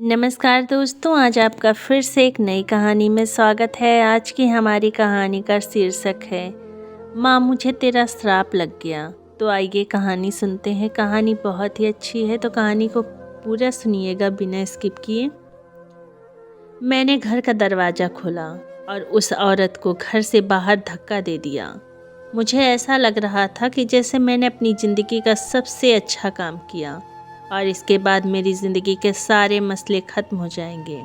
नमस्कार दोस्तों, आज आपका फिर से एक नई कहानी में स्वागत है। आज की हमारी कहानी का शीर्षक है माँ मुझे तेरा श्राप लग गया। तो आइए कहानी सुनते हैं। कहानी बहुत ही अच्छी है, तो कहानी को पूरा सुनिएगा बिना स्किप किए। मैंने घर का दरवाज़ा खोला और उस औरत को घर से बाहर धक्का दे दिया। मुझे ऐसा लग रहा था कि जैसे मैंने अपनी ज़िंदगी का सबसे अच्छा काम किया और इसके बाद मेरी ज़िंदगी के सारे मसले ख़त्म हो जाएंगे।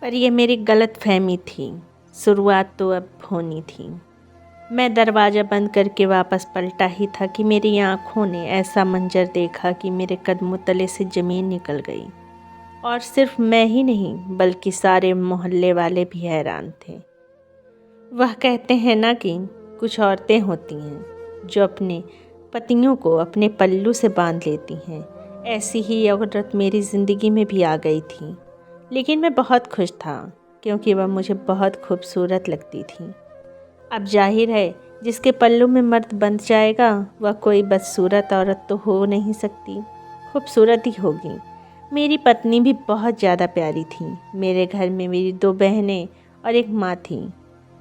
पर यह मेरी गलतफहमी थी। शुरुआत तो अब होनी थी। मैं दरवाज़ा बंद करके वापस पलटा ही था कि मेरी आँखों ने ऐसा मंजर देखा कि मेरे कदमों तले से ज़मीन निकल गई। और सिर्फ मैं ही नहीं बल्कि सारे मोहल्ले वाले भी हैरान थे। वह कहते हैं ना कि कुछ औरतें होती हैं जो अपने पतियों को अपने पल्लू से बांध लेती हैं। ऐसी ही औरत मेरी ज़िंदगी में भी आ गई थी। लेकिन मैं बहुत खुश था क्योंकि वह मुझे बहुत खूबसूरत लगती थी। अब जाहिर है जिसके पल्लू में मर्द बंध जाएगा वह कोई बदसूरत औरत तो हो नहीं सकती, खूबसूरत ही होगी। मेरी पत्नी भी बहुत ज़्यादा प्यारी थी। मेरे घर में मेरी 2 बहनें और एक माँ थी।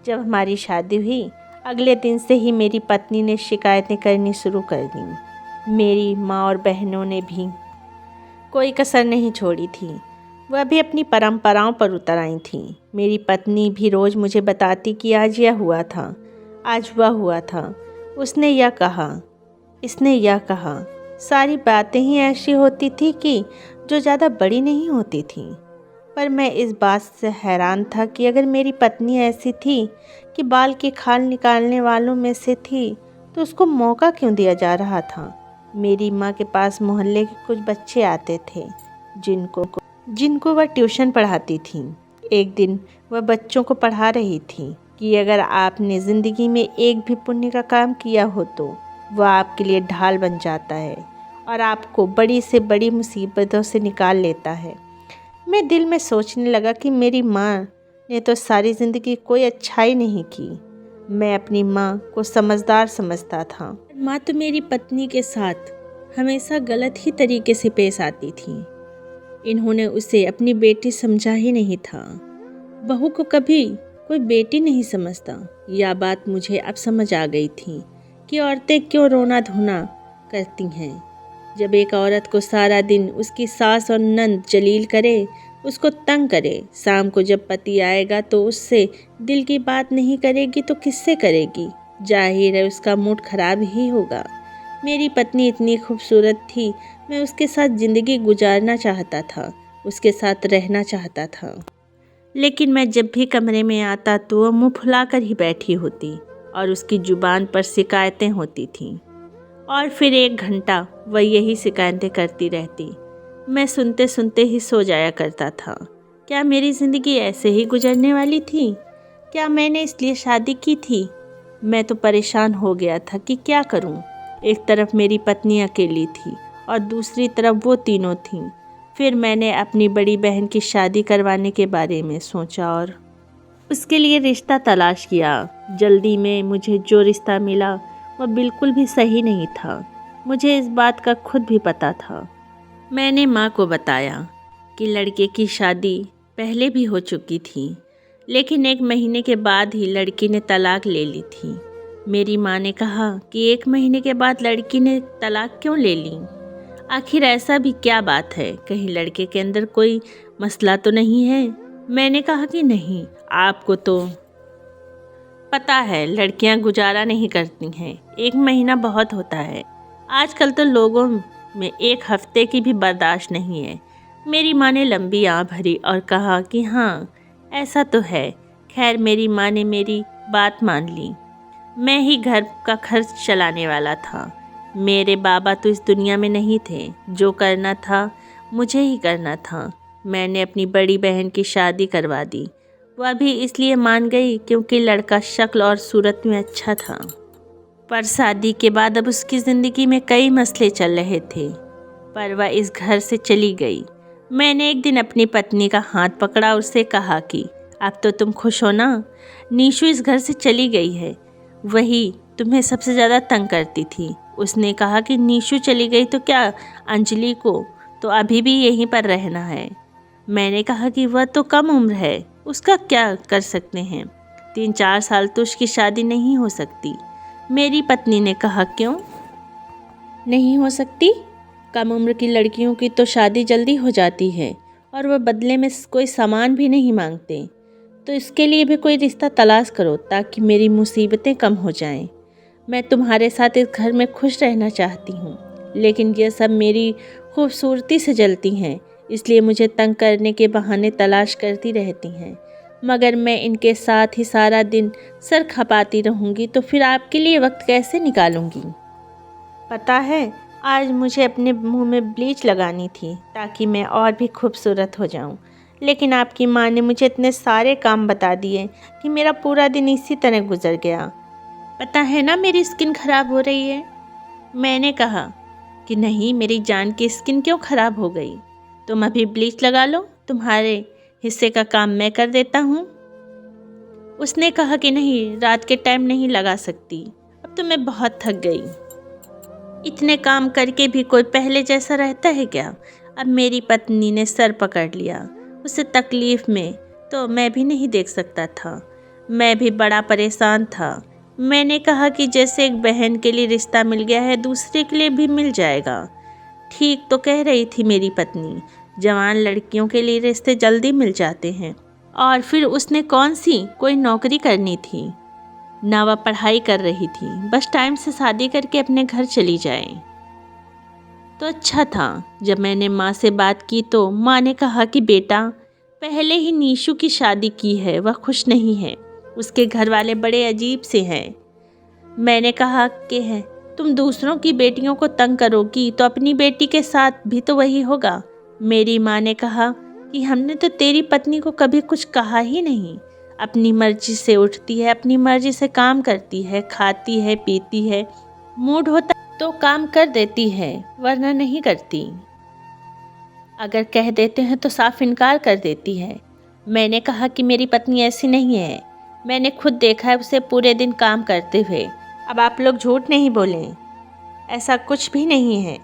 जब हमारी शादी हुई अगले दिन से ही मेरी पत्नी ने शिकायतें करनी शुरू कर दी। मेरी माँ और बहनों ने भी कोई कसर नहीं छोड़ी थी। वह भी अपनी परंपराओं पर उतर आई थी। मेरी पत्नी भी रोज़ मुझे बताती कि आज यह हुआ था, आज वह हुआ था, उसने यह कहा, इसने यह कहा। सारी बातें ही ऐसी होती थी कि जो ज़्यादा बड़ी नहीं होती थी। पर मैं इस बात से हैरान था कि अगर मेरी पत्नी ऐसी थी कि बाल के खाल निकालने वालों में से थी तो उसको मौका क्यों दिया जा रहा था। मेरी माँ के पास मोहल्ले के कुछ बच्चे आते थे जिनको वह ट्यूशन पढ़ाती थी। एक दिन वह बच्चों को पढ़ा रही थी कि अगर आपने ज़िंदगी में एक भी पुण्य का काम किया हो तो वह आपके लिए ढाल बन जाता है और आपको बड़ी से बड़ी मुसीबतों से निकाल लेता है। मैं दिल में सोचने लगा कि मेरी माँ ने तो सारी ज़िंदगी कोई अच्छाई नहीं की। मैं अपनी माँ को समझदार समझता था। माँ तो मेरी पत्नी के साथ हमेशा गलत ही तरीके से पेश आती थी। इन्होंने उसे अपनी बेटी समझा ही नहीं था। बहू को कभी कोई बेटी नहीं समझता। यह बात मुझे अब समझ आ गई थी कि औरतें क्यों रोना धोना करती हैं। जब एक औरत को सारा दिन उसकी सास और नंद जलील करे, उसको तंग करे, शाम को जब पति आएगा तो उससे दिल की बात नहीं करेगी तो किससे करेगी। जाहिर है उसका मूड खराब ही होगा। मेरी पत्नी इतनी खूबसूरत थी, मैं उसके साथ ज़िंदगी गुजारना चाहता था, उसके साथ रहना चाहता था। लेकिन मैं जब भी कमरे में आता तो वह मुँह फुलाकर ही बैठी होती और उसकी ज़ुबान पर शिकायतें होती थीं। और फिर 1 घंटा वह यही शिकायतें करती रहती। मैं सुनते सुनते ही सो जाया करता था। क्या मेरी ज़िंदगी ऐसे ही गुजरने वाली थी? क्या मैंने इसलिए शादी की थी? मैं तो परेशान हो गया था कि क्या करूं। एक तरफ मेरी पत्नी अकेली थी और दूसरी तरफ वो तीनों थीं। फिर मैंने अपनी बड़ी बहन की शादी करवाने के बारे में सोचा और उसके लिए रिश्ता तलाश किया। जल्दी में मुझे जो रिश्ता मिला वह बिल्कुल भी सही नहीं था। मुझे इस बात का खुद भी पता था। मैंने माँ को बताया कि लड़के की शादी पहले भी हो चुकी थी, लेकिन 1 महीने के बाद ही लड़की ने तलाक ले ली थी। मेरी माँ ने कहा कि 1 महीने के बाद लड़की ने तलाक क्यों ले ली? आखिर ऐसा भी क्या बात है? कहीं लड़के के अंदर कोई मसला तो नहीं है? मैंने कहा कि नहीं, आपको तो पता है लड़कियां गुजारा नहीं करती हैं। 1 महीना बहुत होता है। आजकल तो लोगों में 1 हफ्ते की भी बर्दाश्त नहीं है। मेरी माँ ने लंबी आँख भरी और कहा कि हाँ, ऐसा तो है। खैर मेरी माँ ने मेरी बात मान ली। मैं ही घर का खर्च चलाने वाला था। मेरे बाबा तो इस दुनिया में नहीं थे। जो करना था मुझे ही करना था। मैंने अपनी बड़ी बहन की शादी करवा दी। वह भी इसलिए मान गई क्योंकि लड़का शक्ल और सूरत में अच्छा था। पर शादी के बाद अब उसकी ज़िंदगी में कई मसले चल रहे थे, पर वह इस घर से चली गई। मैंने एक दिन अपनी पत्नी का हाथ पकड़ा और उससे कहा कि अब तो तुम खुश हो ना? नीशू इस घर से चली गई है, वही तुम्हें सबसे ज़्यादा तंग करती थी। उसने कहा कि नीशू चली गई तो क्या, अंजलि को तो अभी भी यहीं पर रहना है। मैंने कहा कि वह तो कम उम्र है, उसका क्या कर सकते हैं, 3-4 साल तो उसकी शादी नहीं हो सकती। मेरी पत्नी ने कहा क्यों नहीं हो सकती? कम उम्र की लड़कियों की तो शादी जल्दी हो जाती है और वह बदले में कोई सामान भी नहीं मांगते। तो इसके लिए भी कोई रिश्ता तलाश करो ताकि मेरी मुसीबतें कम हो जाएं। मैं तुम्हारे साथ इस घर में खुश रहना चाहती हूँ, लेकिन यह सब मेरी खूबसूरती से जलती हैं, इसलिए मुझे तंग करने के बहाने तलाश करती रहती हैं। मगर मैं इनके साथ ही सारा दिन सर खपाती रहूँगी तो फिर आपके लिए वक्त कैसे निकालूँगी? पता है, आज मुझे अपने मुंह में ब्लीच लगानी थी ताकि मैं और भी खूबसूरत हो जाऊं, लेकिन आपकी माँ ने मुझे इतने सारे काम बता दिए कि मेरा पूरा दिन इसी तरह गुजर गया। पता है ना मेरी स्किन ख़राब हो रही है। मैंने कहा कि नहीं, मेरी जान की स्किन क्यों ख़राब हो गई? तुम अभी ब्लीच लगा लो, तुम्हारे हिस्से का काम मैं कर देता हूँ। उसने कहा कि नहीं, रात के टाइम नहीं लगा सकती, अब तो मैं बहुत थक गई। इतने काम करके भी कोई पहले जैसा रहता है क्या? अब मेरी पत्नी ने सर पकड़ लिया। उसे तकलीफ़ में तो मैं भी नहीं देख सकता था। मैं भी बड़ा परेशान था। मैंने कहा कि जैसे एक बहन के लिए रिश्ता मिल गया है, दूसरे के लिए भी मिल जाएगा। ठीक तो कह रही थी मेरी पत्नी, जवान लड़कियों के लिए रिश्ते जल्दी मिल जाते हैं। और फिर उसने कौन सी कोई नौकरी करनी थी, ना वह पढ़ाई कर रही थी, बस टाइम से शादी करके अपने घर चली जाए। तो अच्छा था। जब मैंने माँ से बात की तो माँ ने कहा कि बेटा, पहले ही नीशू की शादी की है, वह खुश नहीं है, उसके घर वाले बड़े अजीब से हैं। मैंने कहा कि है, तुम दूसरों की बेटियों को तंग करोगी तो अपनी बेटी के साथ भी तो वही होगा। मेरी माँ ने कहा कि हमने तो तेरी पत्नी को कभी कुछ कहा ही नहीं, अपनी मर्जी से उठती है, अपनी मर्जी से काम करती है, खाती है, पीती है, मूड होता तो काम कर देती है, वरना नहीं करती। अगर कह देते हैं तो साफ इनकार कर देती है। मैंने कहा कि मेरी पत्नी ऐसी नहीं है, मैंने खुद देखा है उसे पूरे दिन काम करते हुए। अब आप लोग झूठ नहीं बोलें, ऐसा कुछ भी नहीं है।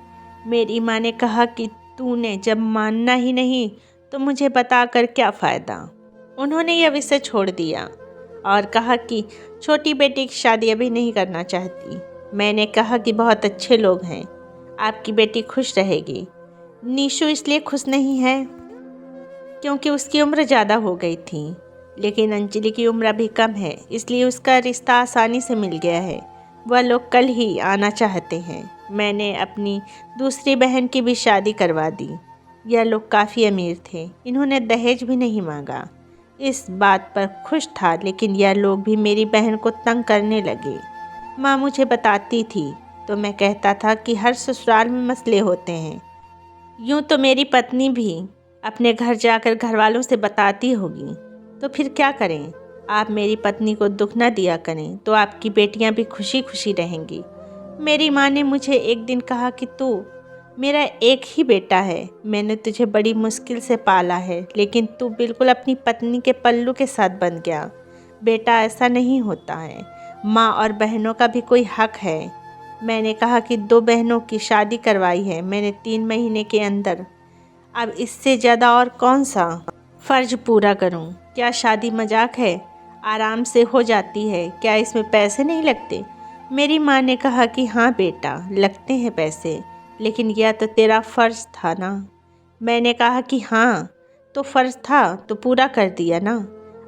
मेरी माँ ने कहा कि तूने जब मानना ही नहीं तो मुझे बताकर क्या फ़ायदा। उन्होंने यह विषय छोड़ दिया और कहा कि छोटी बेटी की शादी अभी नहीं करना चाहती। मैंने कहा कि बहुत अच्छे लोग हैं, आपकी बेटी खुश रहेगी। नीशू इसलिए खुश नहीं है क्योंकि उसकी उम्र ज़्यादा हो गई थी, लेकिन अंजलि की उम्र अभी कम है, इसलिए उसका रिश्ता आसानी से मिल गया है। वह लोग कल ही आना चाहते हैं। मैंने अपनी दूसरी बहन की भी शादी करवा दी। यह लोग काफ़ी अमीर थे, इन्होंने दहेज भी नहीं मांगा। इस बात पर खुश था, लेकिन यह लोग भी मेरी बहन को तंग करने लगे। माँ मुझे बताती थी तो मैं कहता था कि हर ससुराल में मसले होते हैं। यूँ तो मेरी पत्नी भी अपने घर जाकर घर वालों से बताती होगी, तो फिर क्या करें? आप मेरी पत्नी को दुख न दिया करें तो आपकी बेटियां भी खुशी खुशी रहेंगी। मेरी माँ ने मुझे एक दिन कहा कि तू मेरा एक ही बेटा है, मैंने तुझे बड़ी मुश्किल से पाला है, लेकिन तू बिल्कुल अपनी पत्नी के पल्लू के साथ बंध गया। बेटा, ऐसा नहीं होता है, माँ और बहनों का भी कोई हक है। मैंने कहा कि 2 बहनों की शादी करवाई है मैंने 3 महीने के अंदर, अब इससे ज़्यादा और कौन सा फ़र्ज पूरा करूं? क्या शादी मजाक है? आराम से हो जाती है, क्या इसमें पैसे नहीं लगते? मेरी माँ ने कहा कि हाँ बेटा, लगते हैं पैसे, लेकिन यह तो तेरा फ़र्ज़ था ना। मैंने कहा कि हाँ, तो फ़र्ज़ था तो पूरा कर दिया ना।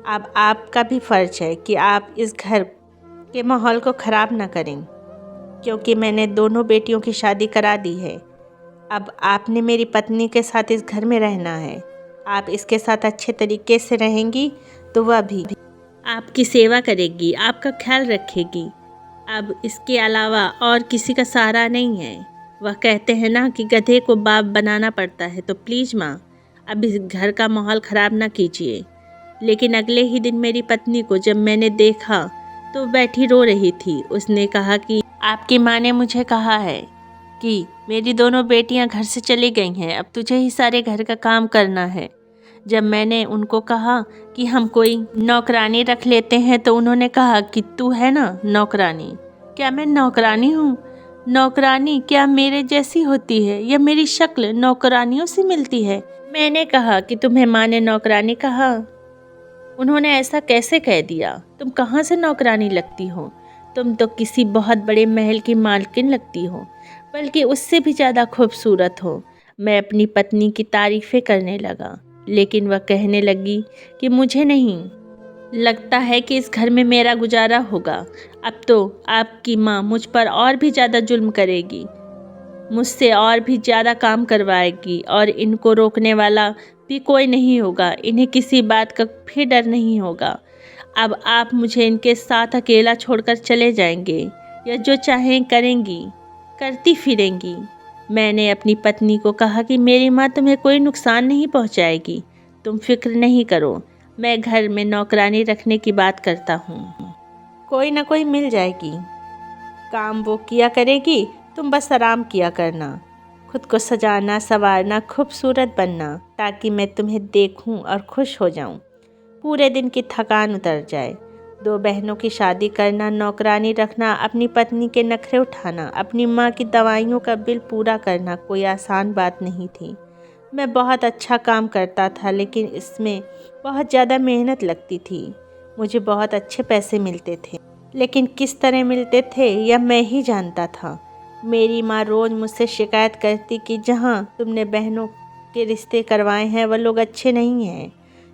अब आपका भी फ़र्ज़ है कि आप इस घर के माहौल को ख़राब ना करें, क्योंकि मैंने दोनों बेटियों की शादी करा दी है। अब आपने मेरी पत्नी के साथ इस घर में रहना है। आप इसके साथ अच्छे तरीके से रहेंगी तो वह भी आपकी सेवा करेगी, आपका ख्याल रखेगी। अब इसके अलावा और किसी का सहारा नहीं है। वह कहते हैं ना कि गधे को बाप बनाना पड़ता है, तो प्लीज़ माँ, अब इस घर का माहौल ख़राब ना कीजिए। लेकिन अगले ही दिन मेरी पत्नी को जब मैंने देखा तो बैठी रो रही थी। उसने कहा कि आपकी माँ ने मुझे कहा है कि मेरी दोनों बेटियां घर से चली गई हैं, अब तुझे ही सारे घर का काम करना है। जब मैंने उनको कहा कि हम कोई नौकरानी रख लेते हैं तो उन्होंने कहा कि तू है ना नौकरानी। क्या मैं नौकरानी हूँ? नौकरानी क्या मेरे जैसी होती है या मेरी शक्ल नौकरानियों से मिलती है? मैंने कहा कि तुम्हें माँ ने नौकरानी कहा? उन्होंने ऐसा कैसे कह दिया? तुम कहाँ से नौकरानी लगती हो? तुम तो किसी बहुत बड़े महल की मालकिन लगती हो, बल्कि उससे भी ज़्यादा खूबसूरत हो। मैं अपनी पत्नी की तारीफ़ें करने लगा, लेकिन वह कहने लगी कि मुझे नहीं लगता है कि इस घर में मेरा गुजारा होगा। अब तो आपकी माँ मुझ पर और भी ज़्यादा जुल्म करेगी, मुझसे और भी ज़्यादा काम करवाएगी, और इनको रोकने वाला भी कोई नहीं होगा। इन्हें किसी बात का भी डर नहीं होगा। अब आप मुझे इनके साथ अकेला छोड़कर चले जाएंगे, या जो चाहें करेंगी, करती फिरेंगी। मैंने अपनी पत्नी को कहा कि मेरी माँ तुम्हें कोई नुकसान नहीं पहुँचाएगी, तुम फिक्र नहीं करो। मैं घर में नौकरानी रखने की बात करता हूँ, कोई ना कोई मिल जाएगी। काम वो किया करेगी, तुम बस आराम किया करना। खुद को सजाना संवारना, खूबसूरत बनना, ताकि मैं तुम्हें देखूं और खुश हो जाऊं। पूरे दिन की थकान उतर जाए। 2 बहनों की शादी करना, नौकरानी रखना, अपनी पत्नी के नखरे उठाना, अपनी माँ की दवाइयों का बिल पूरा करना कोई आसान बात नहीं थी। मैं बहुत अच्छा काम करता था, लेकिन इसमें बहुत ज़्यादा मेहनत लगती थी। मुझे बहुत अच्छे पैसे मिलते थे, लेकिन किस तरह मिलते थे यह मैं ही जानता था। मेरी माँ रोज़ मुझसे शिकायत करती कि जहाँ तुमने बहनों के रिश्ते करवाए हैं वह लोग अच्छे नहीं हैं।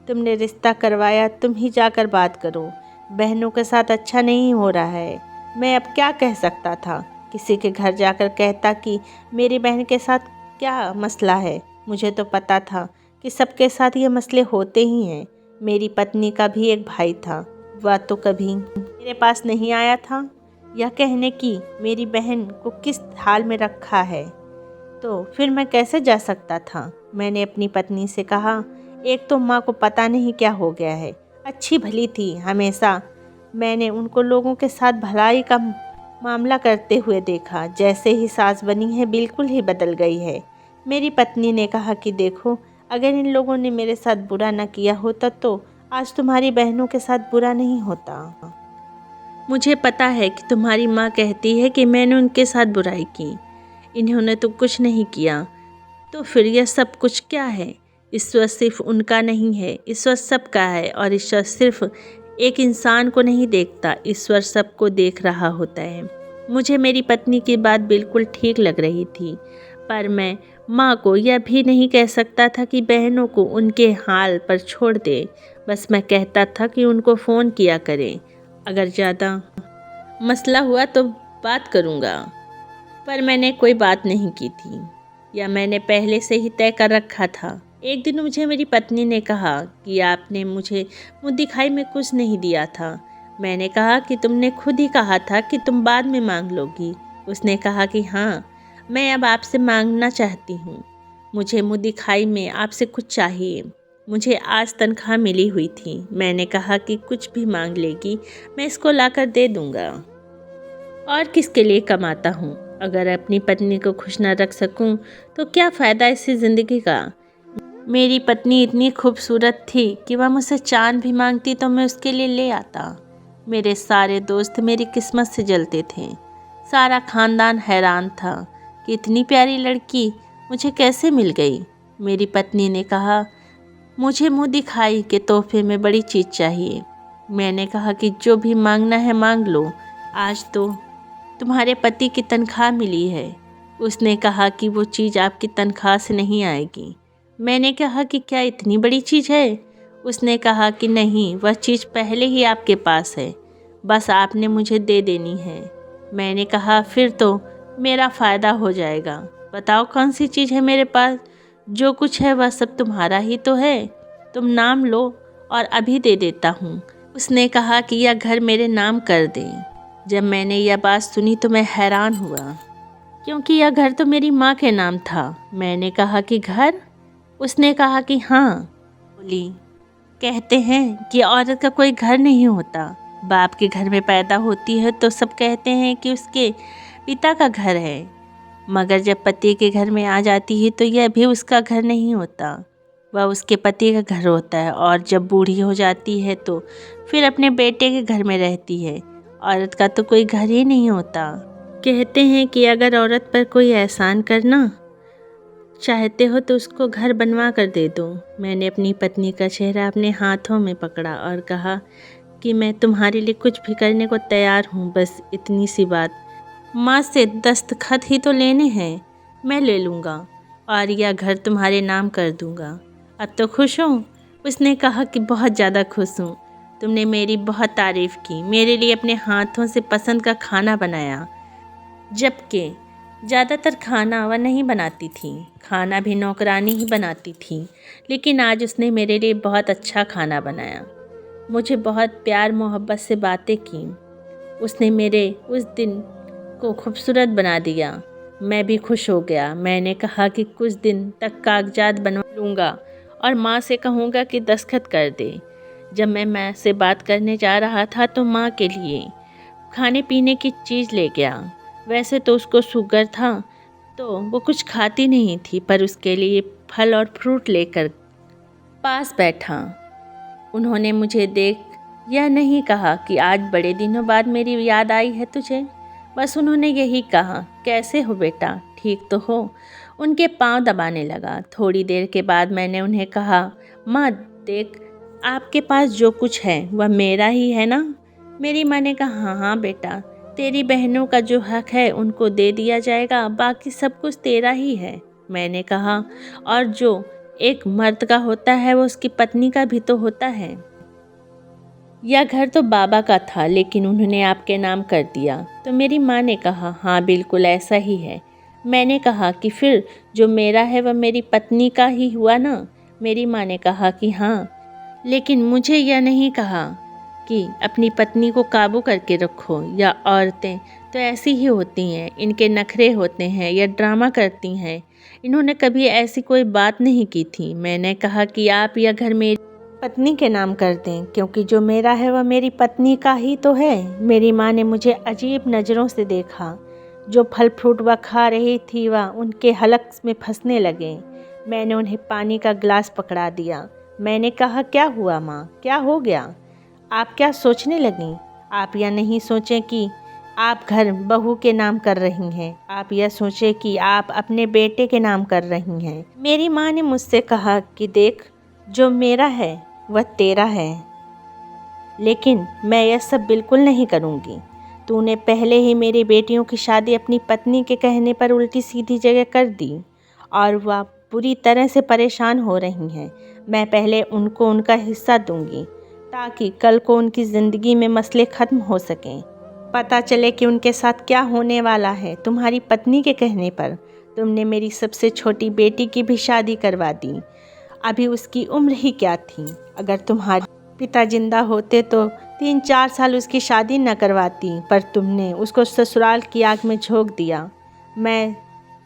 तुमने रिश्ता करवाया, तुम ही जाकर बात करो। बहनों के साथ अच्छा नहीं हो रहा है। मैं अब क्या कह सकता था? किसी के घर जाकर कहता कि मेरी बहन के साथ क्या मसला है? मुझे तो पता था कि सबके साथ ये मसले होते ही हैं। मेरी पत्नी का भी एक भाई था, वह तो कभी मेरे पास नहीं आया था। यह कहने की मेरी बहन को किस हाल में रखा है, तो फिर मैं कैसे जा सकता था? मैंने अपनी पत्नी से कहा, एक तो माँ को पता नहीं क्या हो गया है। अच्छी भली थी हमेशा। मैंने उनको लोगों के साथ भलाई का मामला करते हुए देखा। जैसे ही सास बनी है बिल्कुल ही बदल गई है। मेरी पत्नी ने कहा कि देखो, अगर इन लोगों ने मेरे साथ बुरा न किया होता तो आज तुम्हारी बहनों के साथ बुरा नहीं होता। मुझे पता है कि तुम्हारी माँ कहती है कि मैंने उनके साथ बुराई की। इन्होंने तो कुछ नहीं किया, तो फिर यह सब कुछ क्या है? ईश्वर सिर्फ उनका नहीं है, ईश्वर सबका है। और ईश्वर सिर्फ एक इंसान को नहीं देखता, ईश्वर सबको देख रहा होता है। मुझे मेरी पत्नी की बात बिल्कुल ठीक लग रही थी, पर मैं माँ को यह भी नहीं कह सकता था कि बहनों को उनके हाल पर छोड़ दे। बस मैं कहता था कि उनको फ़ोन किया करें, अगर ज़्यादा मसला हुआ तो बात करूँगा। पर मैंने कोई बात नहीं की थी, या मैंने पहले से ही तय कर रखा था। एक दिन मुझे मेरी पत्नी ने कहा कि आपने मुझे मुँह दिखाई में कुछ नहीं दिया था। मैंने कहा कि तुमने खुद ही कहा था कि तुम बाद में मांग लोगी। उसने कहा कि हाँ, मैं अब आपसे मांगना चाहती हूँ। मुझे मुँह दिखाई में आपसे कुछ चाहिए। मुझे आज तनख्वाह मिली हुई थी। मैंने कहा कि कुछ भी मांग लेगी, मैं इसको लाकर दे दूँगा। और किसके लिए कमाता हूँ? अगर अपनी पत्नी को खुश न रख सकूँ तो क्या फ़ायदा इसी ज़िंदगी का? मेरी पत्नी इतनी खूबसूरत थी कि वह मुझसे चाँद भी मांगती तो मैं उसके लिए ले आता। मेरे सारे दोस्त मेरी किस्मत से जलते थे। सारा ख़ानदान हैरान था कि इतनी प्यारी लड़की मुझे कैसे मिल गई। मेरी पत्नी ने कहा, मुझे मुँह दिखाई के तोहफे में बड़ी चीज़ चाहिए। मैंने कहा कि जो भी मांगना है मांग लो, आज तो तुम्हारे पति की तनख्वाह मिली है। उसने कहा कि वो चीज़ आपकी तनख्वाह से नहीं आएगी। मैंने कहा कि क्या इतनी बड़ी चीज़ है? उसने कहा कि नहीं, वह चीज़ पहले ही आपके पास है, बस आपने मुझे दे देनी है। मैंने कहा फिर तो मेरा फ़ायदा हो जाएगा। बताओ कौन सी चीज़ है मेरे पास? जो कुछ है वह सब तुम्हारा ही तो है। तुम नाम लो और अभी दे देता हूँ। उसने कहा कि यह घर मेरे नाम कर दे। जब मैंने यह बात सुनी तो मैं हैरान हुआ, क्योंकि यह घर तो मेरी माँ के नाम था। मैंने कहा कि घर? उसने कहा कि हाँ। बोली, कहते हैं कि औरत का कोई घर नहीं होता। बाप के घर में पैदा होती है तो सब कहते हैं कि उसके पिता का घर है, मगर जब पति के घर में आ जाती है तो यह भी उसका घर नहीं होता, वह उसके पति का घर होता है। और जब बूढ़ी हो जाती है तो फिर अपने बेटे के घर में रहती है। औरत का तो कोई घर ही नहीं होता। कहते हैं कि अगर औरत पर कोई एहसान करना चाहते हो तो उसको घर बनवा कर दे दो। मैंने अपनी पत्नी का चेहरा अपने हाथों में पकड़ा और कहा कि मैं तुम्हारे लिए कुछ भी करने को तैयार हूँ, बस इतनी सी बात। माँ से दस्तखत ही तो लेने हैं, मैं ले लूँगा और यह घर तुम्हारे नाम कर दूँगा। अब तो खुश हो? उसने कहा कि बहुत ज़्यादा खुश हूँ। तुमने मेरी बहुत तारीफ़ की, मेरे लिए अपने हाथों से पसंद का खाना बनाया, जबकि ज़्यादातर खाना वह नहीं बनाती थी, खाना भी नौकरानी ही बनाती थी, लेकिन आज उसने मेरे लिए बहुत अच्छा खाना बनाया। मुझे बहुत प्यार मोहब्बत से बातें की। उसने मेरे उस दिन को खूबसूरत बना दिया। मैं भी खुश हो गया। मैंने कहा कि कुछ दिन तक कागजात बनवा लूँगा और माँ से कहूँगा कि दस्तखत कर दे। जब मैं माँ से बात करने जा रहा था तो माँ के लिए खाने पीने की चीज़ ले गया। वैसे तो उसको शुगर था तो वो कुछ खाती नहीं थी, पर उसके लिए फल और फ्रूट लेकर पास बैठा। उन्होंने मुझे देख यह नहीं कहा कि आज बड़े दिनों बाद मेरी याद आई है तुझे, बस उन्होंने यही कहा, कैसे हो बेटा, ठीक तो हो? उनके पांव दबाने लगा। थोड़ी देर के बाद मैंने उन्हें कहा, माँ देख, आपके पास जो कुछ है वह मेरा ही है ना? मेरी माँ ने कहा, हाँ हाँ बेटा, तेरी बहनों का जो हक है उनको दे दिया जाएगा, बाकी सब कुछ तेरा ही है। मैंने कहा, और जो एक मर्द का होता है वो उसकी पत्नी का भी तो होता है। यह घर तो बाबा का था, लेकिन उन्होंने आपके नाम कर दिया। तो मेरी माँ ने कहा, हाँ बिल्कुल ऐसा ही है। मैंने कहा कि फिर जो मेरा है वह मेरी पत्नी का ही हुआ ना? मेरी माँ ने कहा कि हाँ, लेकिन मुझे यह नहीं कहा कि अपनी पत्नी को काबू करके रखो। या औरतें तो ऐसी ही होती हैं, इनके नखरे होते हैं या ड्रामा करती हैं। इन्होंने कभी ऐसी कोई बात नहीं की थी। मैंने कहा कि आप यह घर मेरी पत्नी के नाम कर दें, क्योंकि जो मेरा है वह मेरी पत्नी का ही तो है। मेरी माँ ने मुझे अजीब नज़रों से देखा। जो फल फ्रूट वह खा रही थी वह उनके हलक में फंसने लगे। मैंने उन्हें पानी का गिलास पकड़ा दिया। मैंने कहा, क्या हुआ माँ, क्या हो गया? आप क्या सोचने लगीं? आप यह नहीं सोचें कि आप घर बहू के नाम कर रही हैं, आप यह सोचें कि आप अपने बेटे के नाम कर रही हैं। मेरी माँ ने मुझसे कहा कि देख, जो मेरा है वह तेरा है, लेकिन मैं यह सब बिल्कुल नहीं करूँगी। तूने पहले ही मेरी बेटियों की शादी अपनी पत्नी के कहने पर उल्टी सीधी जगह कर दी और वह पूरी तरह से परेशान हो रही हैं। मैं पहले उनको उनका हिस्सा दूंगी ताकि कल को उनकी ज़िंदगी में मसले ख़त्म हो सकें। पता चले कि उनके साथ क्या होने वाला है। तुम्हारी पत्नी के कहने पर तुमने मेरी सबसे छोटी बेटी की भी शादी करवा दी। अभी उसकी उम्र ही क्या थी? अगर तुम्हारे पिता जिंदा होते तो 3-4 साल उसकी शादी न करवाती, पर तुमने उसको ससुराल की आग में झोंक दिया। मैं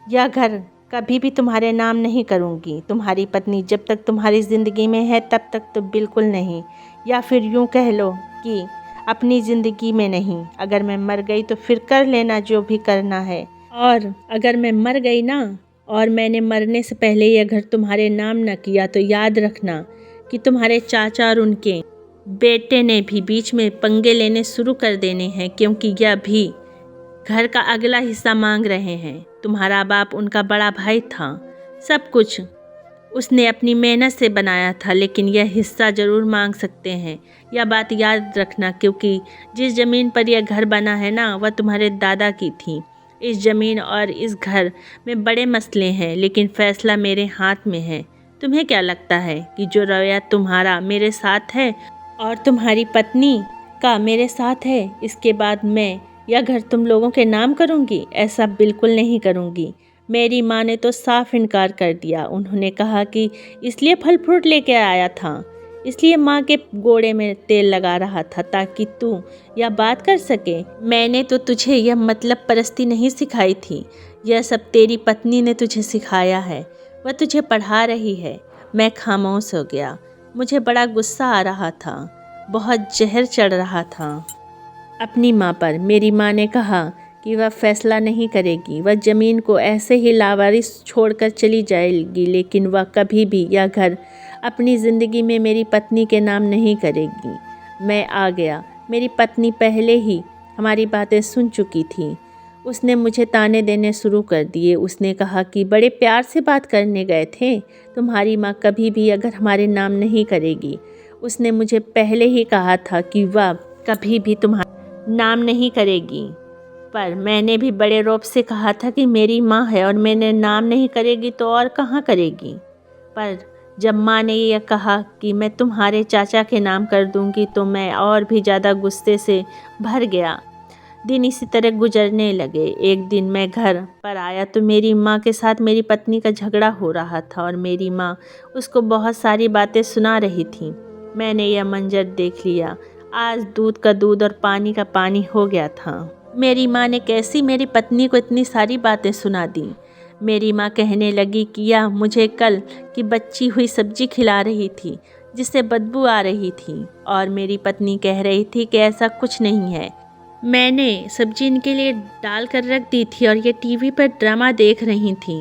यह घर कभी भी तुम्हारे नाम नहीं करूँगी। तुम्हारी पत्नी जब तक तुम्हारी ज़िंदगी में है तब तक तो बिल्कुल नहीं, या फिर यूँ कह लो कि अपनी ज़िंदगी में नहीं। अगर मैं मर गई तो फिर कर लेना जो भी करना है, और अगर मैं मर गई ना और मैंने मरने से पहले यह घर तुम्हारे नाम न किया तो याद रखना कि तुम्हारे चाचा और उनके बेटे ने भी बीच में पंगे लेने शुरू कर देने हैं, क्योंकि यह भी घर का अगला हिस्सा मांग रहे हैं। तुम्हारा बाप उनका बड़ा भाई था, सब कुछ उसने अपनी मेहनत से बनाया था, लेकिन यह हिस्सा ज़रूर मांग सकते हैं। यह बात याद रखना, क्योंकि जिस ज़मीन पर यह घर बना है ना वह तुम्हारे दादा की थी। इस ज़मीन और इस घर में बड़े मसले हैं, लेकिन फ़ैसला मेरे हाथ में है। तुम्हें क्या लगता है कि जो रवैया तुम्हारा मेरे साथ है और तुम्हारी पत्नी का मेरे साथ है, इसके बाद मैं यह घर तुम लोगों के नाम करूँगी? ऐसा बिल्कुल नहीं करूँगी। मेरी माँ ने तो साफ इनकार कर दिया। उन्होंने कहा कि इसलिए फल फ्रूट लेके आया था, इसलिए माँ के गोड़े में तेल लगा रहा था ताकि तू यह बात कर सके। मैंने तो तुझे यह मतलब परस्ती नहीं सिखाई थी, यह सब तेरी पत्नी ने तुझे सिखाया है, वह तुझे पढ़ा रही है। मैं खामोश हो गया। मुझे बड़ा गुस्सा आ रहा था, बहुत जहर चढ़ रहा था अपनी माँ पर। मेरी माँ ने कहा कि वह फैसला नहीं करेगी, वह ज़मीन को ऐसे ही लावारिस छोड़कर चली जाएगी, लेकिन वह कभी भी यह घर अपनी ज़िंदगी में मेरी पत्नी के नाम नहीं करेगी। मैं आ गया। मेरी पत्नी पहले ही हमारी बातें सुन चुकी थी। उसने मुझे ताने देने शुरू कर दिए। उसने कहा कि बड़े प्यार से बात करने गए थे, तुम्हारी माँ कभी भी अगर हमारे नाम नहीं करेगी। उसने मुझे पहले ही कहा था कि वह कभी भी तुम्हारा नाम नहीं करेगी, पर मैंने भी बड़े रौब से कहा था कि मेरी माँ है और मैंने नाम नहीं करेगी तो और कहाँ करेगी। पर जब माँ ने यह कहा कि मैं तुम्हारे चाचा के नाम कर दूंगी तो मैं और भी ज़्यादा गुस्से से भर गया। दिन इसी तरह गुजरने लगे। एक दिन मैं घर पर आया तो मेरी माँ के साथ मेरी पत्नी का झगड़ा हो रहा था और मेरी माँ उसको बहुत सारी बातें सुना रही थी। मैंने यह मंजर देख लिया। आज दूध का दूध और पानी का पानी हो गया था। मेरी माँ ने कैसी मेरी पत्नी को इतनी सारी बातें सुना दी। मेरी माँ कहने लगी कि यह मुझे कल की बची हुई सब्जी खिला रही थी जिससे बदबू आ रही थी, और मेरी पत्नी कह रही थी कि ऐसा कुछ नहीं है, मैंने सब्जी इनके लिए डाल कर रख दी थी और ये टीवी पर ड्रामा देख रही थी।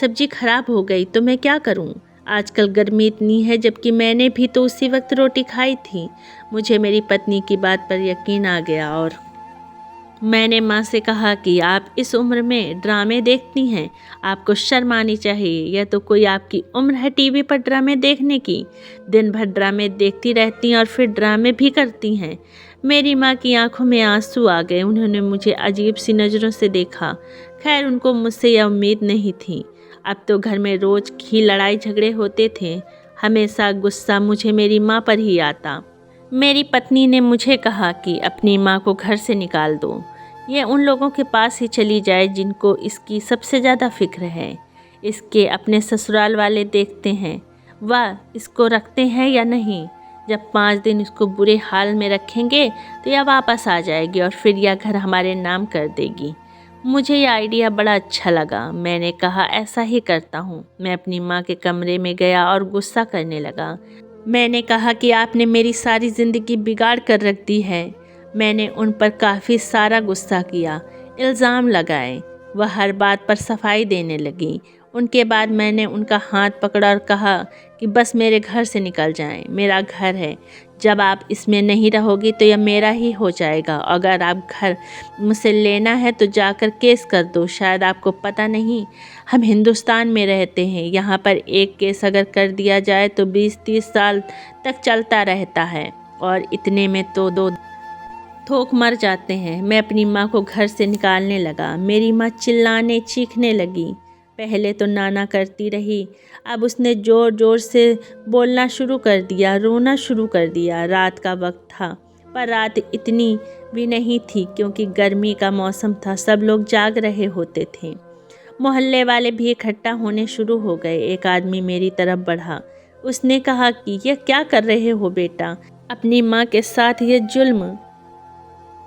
सब्जी खराब हो गई तो मैं क्या करूं? आजकल गर्मी इतनी है, जबकि मैंने भी तो उसी वक्त रोटी खाई थी। मुझे मेरी पत्नी की बात पर यकीन आ गया और मैंने माँ से कहा कि आप इस उम्र में ड्रामे देखती हैं, आपको शर्म आनी चाहिए। यह तो कोई आपकी उम्र है टीवी पर ड्रामे देखने की? दिन भर ड्रामे देखती रहती हैं और फिर ड्रामे भी करती हैं। मेरी माँ की आंखों में आंसू आ गए। उन्होंने मुझे अजीब सी नज़रों से देखा। खैर, उनको मुझसे यह उम्मीद नहीं थी। अब तो घर में रोज़ ही लड़ाई झगड़े होते थे। हमेशा गुस्सा मुझे मेरी माँ पर ही आता। मेरी पत्नी ने मुझे कहा कि अपनी माँ को घर से निकाल दो, ये उन लोगों के पास ही चली जाए जिनको इसकी सबसे ज़्यादा फिक्र है। इसके अपने ससुराल वाले देखते हैं वह इसको रखते हैं या नहीं। जब 5 दिन इसको बुरे हाल में रखेंगे तो यह वापस आ जाएगी और फिर यह घर हमारे नाम कर देगी। मुझे यह आइडिया बड़ा अच्छा लगा। मैंने कहा ऐसा ही करता हूँ। मैं अपनी माँ के कमरे में गया और गुस्सा करने लगा। मैंने कहा कि आपने मेरी सारी ज़िंदगी बिगाड़ कर रख दी है। मैंने उन पर काफ़ी सारा गुस्सा किया, इल्ज़ाम लगाए। वह हर बात पर सफाई देने लगी। उनके बाद मैंने उनका हाथ पकड़ा और कहा कि बस मेरे घर से निकल जाएं। मेरा घर है, जब आप इसमें नहीं रहोगी तो यह मेरा ही हो जाएगा। अगर आप घर मुझसे लेना है तो जाकर केस कर दो। शायद आपको पता नहीं, हम हिंदुस्तान में रहते हैं। यहाँ पर एक केस अगर कर दिया जाए तो 20-30 साल तक चलता रहता है और इतने में तो 2 थोक मर जाते हैं। मैं अपनी माँ को घर से निकालने लगा। मेरी माँ चिल्लाने चीखने लगी। पहले तो नाना करती रही, अब उसने ज़ोर ज़ोर से बोलना शुरू कर दिया, रोना शुरू कर दिया। रात का वक्त था, पर रात इतनी भी नहीं थी क्योंकि गर्मी का मौसम था। सब लोग जाग रहे होते थे। मोहल्ले वाले भी इकट्ठा होने शुरू हो गए। एक आदमी मेरी तरफ बढ़ा। उसने कहा कि यह क्या कर रहे हो बेटा? अपनी माँ के साथ ये जुल्म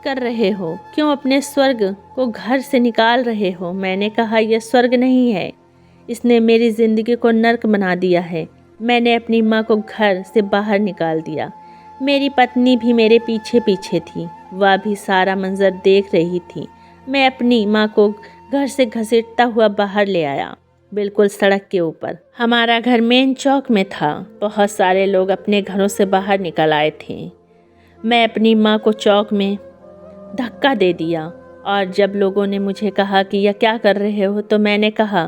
कर रहे हो? क्यों अपने स्वर्ग को घर से निकाल रहे हो? मैंने कहा यह स्वर्ग नहीं है, इसने मेरी ज़िंदगी को नर्क बना दिया है। मैंने अपनी माँ को घर से बाहर निकाल दिया। मेरी पत्नी भी मेरे पीछे पीछे थी, वह भी सारा मंजर देख रही थी। मैं अपनी माँ को घर से घसीटता हुआ बाहर ले आया, बिल्कुल सड़क के ऊपर। हमारा घर मेन चौक में था। बहुत सारे लोग अपने घरों से बाहर निकल आए थे। मैं अपनी माँ को चौक में धक्का दे दिया और जब लोगों ने मुझे कहा कि यह क्या कर रहे हो तो मैंने कहा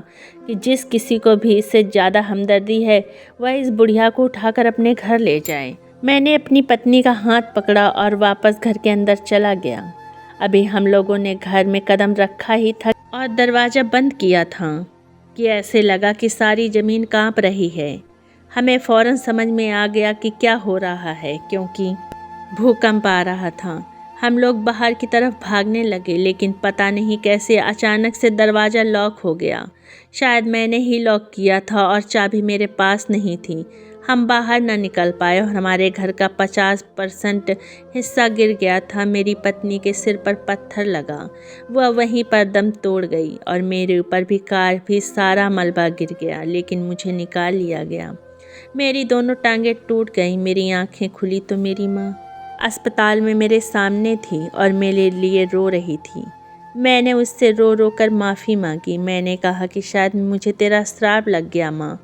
कि जिस किसी को भी इससे ज़्यादा हमदर्दी है वह इस बुढ़िया को उठाकर अपने घर ले जाए। मैंने अपनी पत्नी का हाथ पकड़ा और वापस घर के अंदर चला गया। अभी हम लोगों ने घर में कदम रखा ही था और दरवाज़ा बंद किया था कि ऐसे लगा कि सारी ज़मीन कांप रही है। हमें फ़ौरन समझ में आ गया कि क्या हो रहा है, क्योंकि भूकंप आ रहा था। हम लोग बाहर की तरफ भागने लगे, लेकिन पता नहीं कैसे अचानक से दरवाज़ा लॉक हो गया। शायद मैंने ही लॉक किया था और चाबी मेरे पास नहीं थी। हम बाहर न निकल पाए और हमारे घर का 50% हिस्सा गिर गया था। मेरी पत्नी के सिर पर पत्थर लगा, वह वहीं पर दम तोड़ गई और मेरे ऊपर भी काफ़ी सारा मलबा गिर गया, लेकिन मुझे निकाल लिया गया। मेरी दोनों टांगें टूट गईं। मेरी आंखें खुली तो मेरी माँ अस्पताल में मेरे सामने थी और मेरे लिए रो रही थी। मैंने उससे रो रो कर माफ़ी मांगी। मैंने कहा कि शायद मुझे तेरा श्राप लग गया माँ।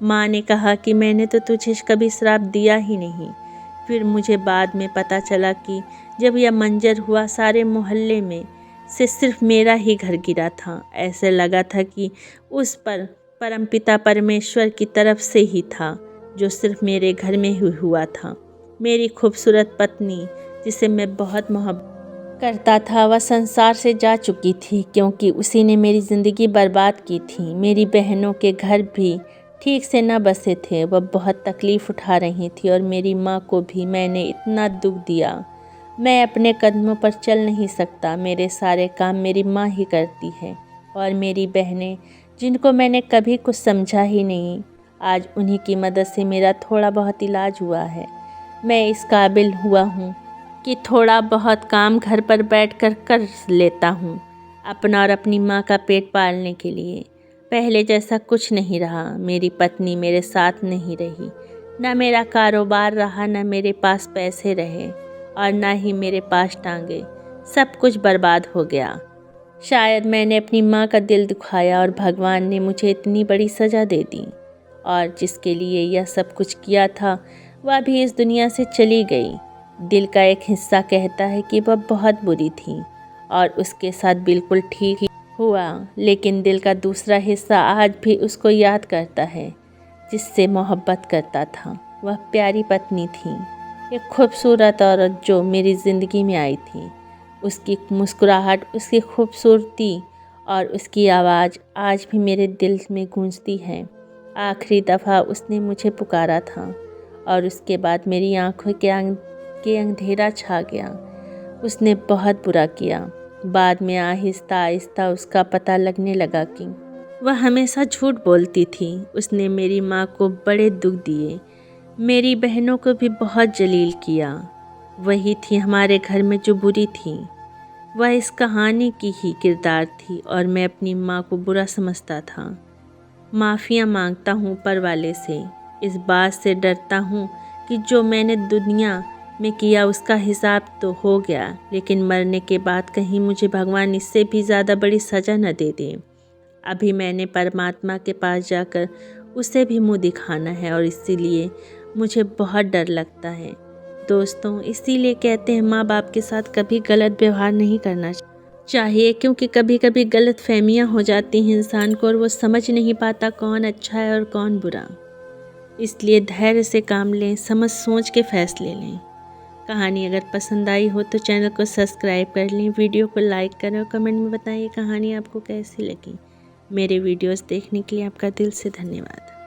माँ ने कहा कि मैंने तो तुझे कभी श्राप दिया ही नहीं। फिर मुझे बाद में पता चला कि जब यह मंजर हुआ सारे मोहल्ले में से सिर्फ मेरा ही घर गिरा था। ऐसे लगा था कि उस पर परमपिता परमेश्वर की तरफ से ही था, जो सिर्फ मेरे घर में ही हुआ था। मेरी खूबसूरत पत्नी, जिसे मैं बहुत मोहब्बत करता था, वह संसार से जा चुकी थी, क्योंकि उसी ने मेरी ज़िंदगी बर्बाद की थी। मेरी बहनों के घर भी ठीक से न बसे थे, वह बहुत तकलीफ़ उठा रही थी, और मेरी माँ को भी मैंने इतना दुख दिया। मैं अपने कदमों पर चल नहीं सकता, मेरे सारे काम मेरी माँ ही करती है, और मेरी बहनें, जिनको मैंने कभी कुछ समझा ही नहीं, आज उन्हीं की मदद से मेरा थोड़ा बहुत इलाज हुआ है। मैं इस काबिल हुआ हूँ कि थोड़ा बहुत काम घर पर बैठकर कर लेता हूँ, अपना और अपनी माँ का पेट पालने के लिए। पहले जैसा कुछ नहीं रहा। मेरी पत्नी मेरे साथ नहीं रही, न मेरा कारोबार रहा, न मेरे पास पैसे रहे, और न ही मेरे पास टांगे। सब कुछ बर्बाद हो गया। शायद मैंने अपनी माँ का दिल दुखाया, और भगवान ने मुझे इतनी बड़ी सज़ा दे दी। और जिसके लिए यह सब कुछ किया था, वह भी इस दुनिया से चली गई। दिल का एक हिस्सा कहता है कि वह बहुत बुरी थी, और उसके साथ बिल्कुल ठीक ही हुआ, लेकिन दिल का दूसरा हिस्सा आज भी उसको याद करता है, जिससे मोहब्बत करता था। वह प्यारी पत्नी थी, एक खूबसूरत औरत जो मेरी ज़िंदगी में आई थी। उसकी मुस्कुराहट, उसकी खूबसूरती और उसकी आवाज़ आज भी मेरे दिल में गूंजती है। आखिरी दफ़ा उसने मुझे पुकारा था, और उसके बाद मेरी आँखों के अंधेरा छा गया। उसने बहुत बुरा किया। बाद में आहिस्ता आहिस्ता उसका पता लगने लगा कि वह हमेशा झूठ बोलती थी। उसने मेरी माँ को बड़े दुख दिए, मेरी बहनों को भी बहुत जलील किया। वही थी हमारे घर में जो बुरी थी। वह इस कहानी की ही किरदार थी, और मैं अपनी माँ को बुरा समझता था। माफ़िया मांगता हूँ ऊपर वाले से। इस बात से डरता हूँ कि जो मैंने दुनिया में किया उसका हिसाब तो हो गया, लेकिन मरने के बाद कहीं मुझे भगवान इससे भी ज़्यादा बड़ी सज़ा न दे दे। अभी मैंने परमात्मा के पास जाकर उसे भी मुँह दिखाना है, और इसीलिए मुझे बहुत डर लगता है। दोस्तों, इसीलिए कहते हैं माँ बाप के साथ कभी गलत व्यवहार नहीं करना चाहिए, क्योंकि कभी कभी गलत फहमियाँ हो जाती हैं इंसान को, और वो समझ नहीं पाता कौन अच्छा है और कौन बुरा। इसलिए धैर्य से काम लें, समझ सोच के फैसले लें। कहानी अगर पसंद आई हो तो चैनल को सब्सक्राइब कर लें, वीडियो को लाइक करें, और कमेंट में बताइए कहानी आपको कैसी लगी। मेरे वीडियोस देखने के लिए आपका दिल से धन्यवाद।